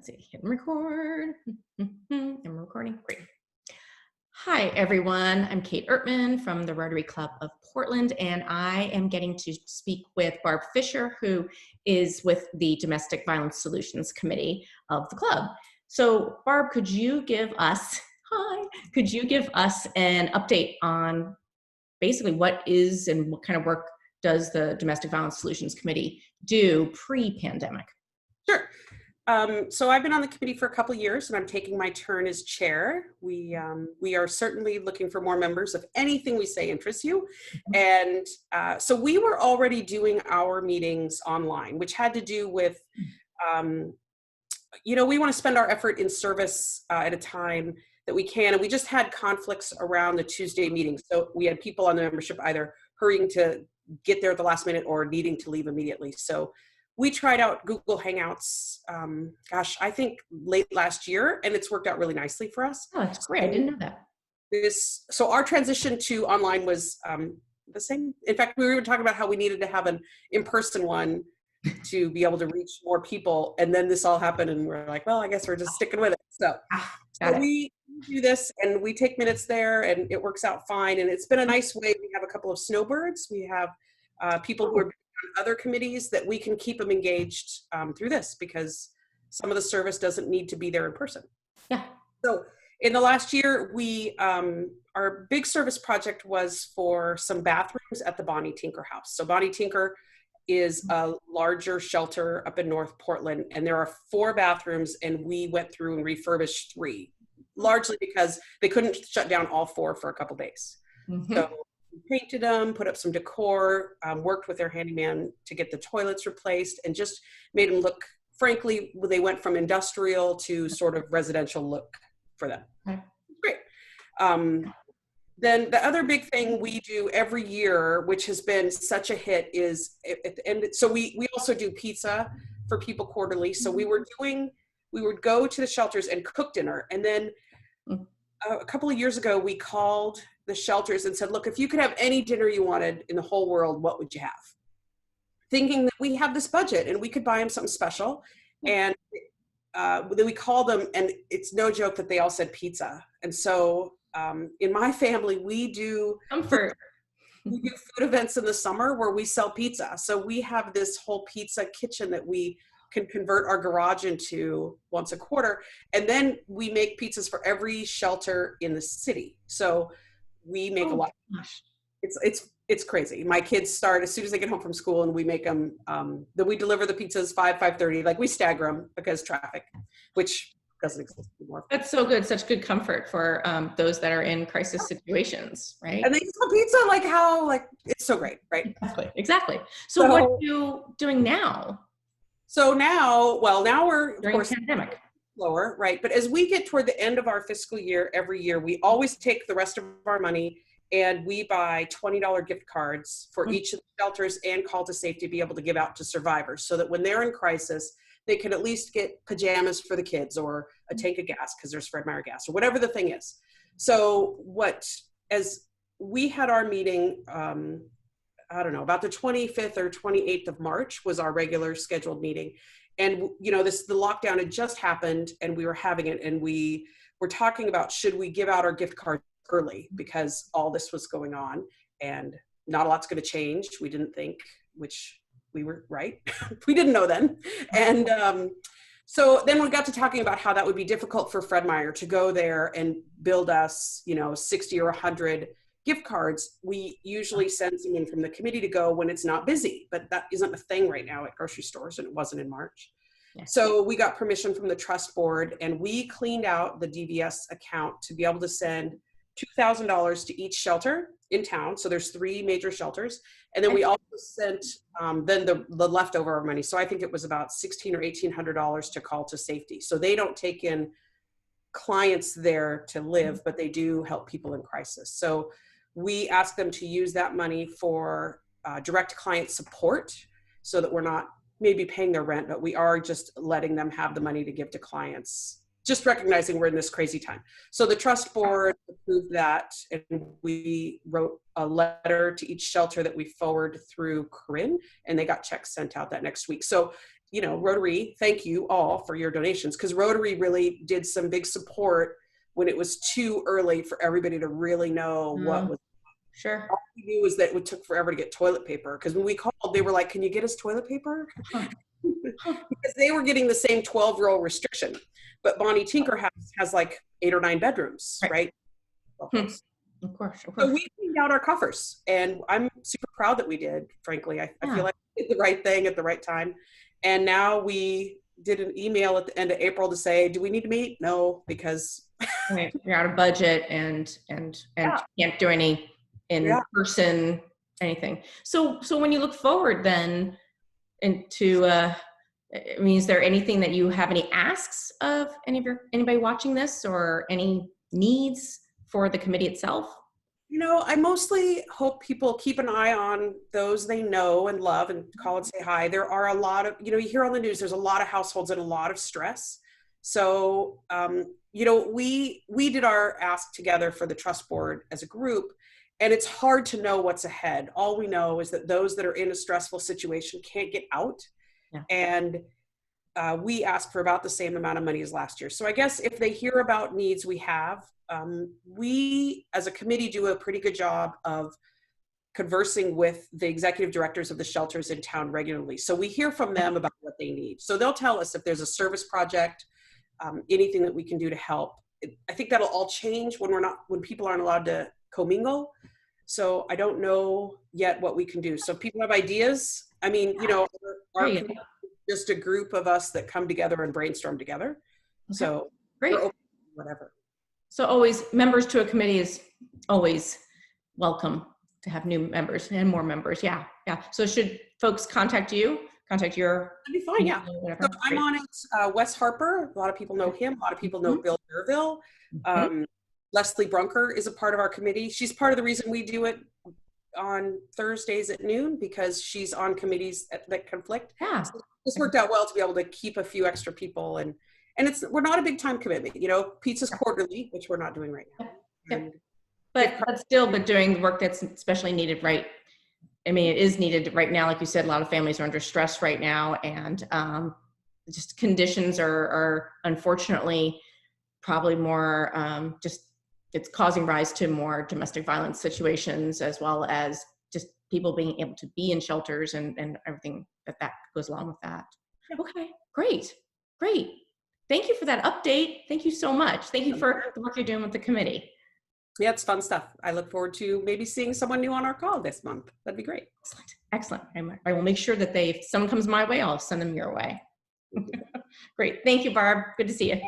Let's see, hit and record. I'm recording. Great. Hi, everyone. I'm Kate Ertman from the Rotary Club of Portland, and I am getting to speak with Barb Fisher, who is with the Domestic Violence Solutions Committee of the club. So, Barb, could you give us an update on basically what is and what kind of work does the Domestic Violence Solutions Committee do pre-pandemic? Sure. So I've been on the committee for a couple of years, and I'm taking my turn as chair. We are certainly looking for more members if anything we say interests you. And so we were already doing our meetings online, which had to do with, we want to spend our effort in service at a time that we can. And we just had conflicts around the Tuesday meetings. So we had people on the membership either hurrying to get there at the last minute or needing to leave immediately. So we tried out Google Hangouts, I think late last year, and it's worked out really nicely for us. Oh, that's great. I didn't know that. So our transition to online was the same. In fact, we were even talking about how we needed to have an in-person one to be able to reach more people. And then this all happened, and we're like, well, I guess we're just sticking with it. So we do this, and we take minutes there, and it works out fine. And it's been a nice way. We have a couple of snowbirds. We have people who are other committees that we can keep them engaged through this, because some of the service doesn't need to be there in person. Yeah. So in the last year, our big service project was for some bathrooms at the Bonnie Tinker House. So Bonnie Tinker is a larger shelter up in North Portland, and there are 4 bathrooms, and we went through and refurbished 3, largely because they couldn't shut down all 4 for a couple days. Mm-hmm. So we painted them, put up some decor, worked with their handyman to get the toilets replaced, and just made them look, frankly, they went from industrial to sort of residential look for them. Okay. Great. Then the other big thing we do every year, which has been such a hit, is at the end. So we also do pizza for people quarterly. So we would go to the shelters and cook dinner. And then a couple of years ago, we called the shelters and said, look, if you could have any dinner you wanted in the whole world, what would you have? Thinking that we have this budget and we could buy them something special. And then we called them, and it's no joke that they all said pizza. And so in my family, we do food events in the summer where we sell pizza. So we have this whole pizza kitchen that we can convert our garage into once a quarter. And then we make pizzas for every shelter in the city. So we make a lot. It's crazy. My kids start as soon as they get home from school, and we make them, then we deliver the pizzas 5:30, like we stagger them because traffic, which doesn't exist anymore. That's so good. Such good comfort for those that are in crisis situations, right? And they sell pizza it's so great, right? Exactly. So what are you doing now? So now we're, during the pandemic, lower, right? But as we get toward the end of our fiscal year, every year, we always take the rest of our money and we buy $20 gift cards for each of the shelters and Call to Safety to be able to give out to survivors, so that when they're in crisis, they can at least get pajamas for the kids or a tank of gas, because there's Fred Meyer gas or whatever the thing is. So as we had our meeting, about the 25th or 28th of March was our regular scheduled meeting. And, the lockdown had just happened, and we were having it, and we were talking about, should we give out our gift cards early, because all this was going on and not a lot's going to change. We didn't think, which we were right. We didn't know then. And so then we got to talking about how that would be difficult for Fred Meyer to go there and build us, 60 or 100 gift cards. We usually send someone from the committee to go when it's not busy, but that isn't a thing right now at grocery stores, and it wasn't in March. Yes. So we got permission from the trust board, and we cleaned out the DVS account to be able to send $2,000 to each shelter in town. So there's 3 major shelters. And then we also sent then the leftover money. So I think it was about $1,600 or $1,800 to Call to Safety. So they don't take in clients there to live, but they do help people in crisis. So we ask them to use that money for direct client support, so that we're not maybe paying their rent, but we are just letting them have the money to give to clients, just recognizing we're in this crazy time. So the trust board approved that, and we wrote a letter to each shelter that we forward through Corinne, and they got checks sent out that next week. So you know, Rotary, thank you all for your donations, because Rotary really did some big support when it was too early for everybody to really know what was. Sure. All we knew was that it took forever to get toilet paper, because when we called, they were like, can you get us toilet paper? Huh. Because they were getting the same 12-year-old restriction. But Bonnie Tinker has like 8 or 9 bedrooms, right? Of course, of course. So we cleaned out our coffers, and I'm super proud that we did, frankly. I feel like we did the right thing at the right time. And now we did an email at the end of April to say, do we need to meet? No, because you're out of budget and can't do any in-person anything. So when you look forward then into, I mean, is there anything that you have any asks of anybody watching this, or any needs for the committee itself? You know, I mostly hope people keep an eye on those they know and love and call and say hi. There are a lot of, you know, you hear on the news, there's a lot of households and a lot of stress. So, you know, we did our ask together for the trust board as a group, and it's hard to know what's ahead. All we know is that those that are in a stressful situation can't get out. Yeah. And we asked for about the same amount of money as last year. So I guess if they hear about needs we have, we as a committee do a pretty good job of conversing with the executive directors of the shelters in town regularly. So we hear from them about what they need. So they'll tell us if there's a service project, anything that we can do to help. I think that'll all change when people aren't allowed to commingle. So I don't know yet what we can do. So if people have ideas, I mean, you know, our committee is just a group of us that come together and brainstorm together. Okay. So great. Whatever. So always, members to a committee is always welcome to have new members and more members. Yeah. So should folks contact you? Contact your... That'd be fine, yeah. So I'm on it. Wes Harper, a lot of people know him. A lot of people know Bill Derville. Leslie Brunker is a part of our committee. She's part of the reason we do it on Thursdays at noon, because she's on committees that conflict. Yeah. So this worked out well to be able to keep a few extra people, and we're not a big time commitment, you know. Pizza's quarterly, which we're not doing right now. Yep. But doing the work that's especially needed, right? I mean, it is needed right now. Like you said, a lot of families are under stress right now, and just conditions are unfortunately probably more it's causing rise to more domestic violence situations, as well as just people being able to be in shelters and everything that goes along with that. Okay, great. Thank you for that update. Thank you so much. Thank you for the work you're doing with the committee. Yeah, it's fun stuff. I look forward to maybe seeing someone new on our call this month. That'd be great. Excellent. I will make sure that if someone comes my way, I'll send them your way. Great. Thank you, Barb. Good to see you.